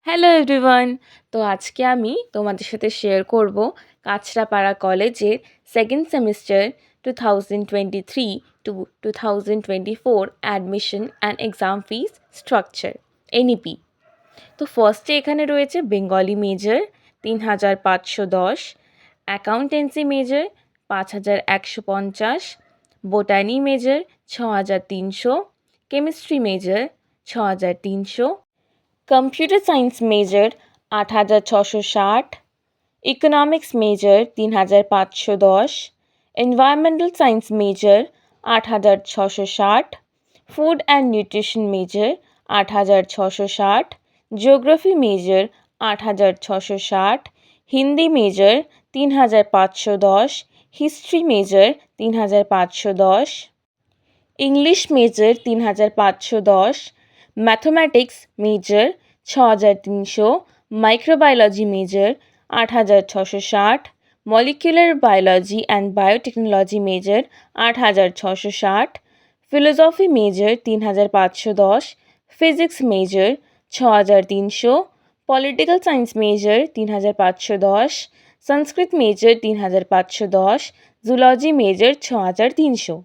Hello everyone. তো আজকে আমি তোমাদের সাথে শেয়ার করব কাঁচরাপাড়া কলেজের second semester 2023 to 2024 admission and exam fees structure NEP. তো ফার্স্টে এখানে রয়েছে বেঙ্গলি মেজর ৩,৫১০, অ্যাকাউন্টেন্সি মেজর ৫,১৫০, বোটানি মেজর ৬,৩০০, কেমিস্ট্রি মেজর ৬,৩০০, computer science major 8,660, economics major 3,510, environmental science major 8,660, food and nutrition major 8,660, geography major 8,660, Hindi major 3,510, history major 3,510, English major 3,510, mathematics major 6,300, microbiology major 8,660, molecular biology and biotechnology major 8,660, philosophy major 3,510, physics major 6,300, political science major 3,510, Sanskrit major 3,510, zoology major 6,300।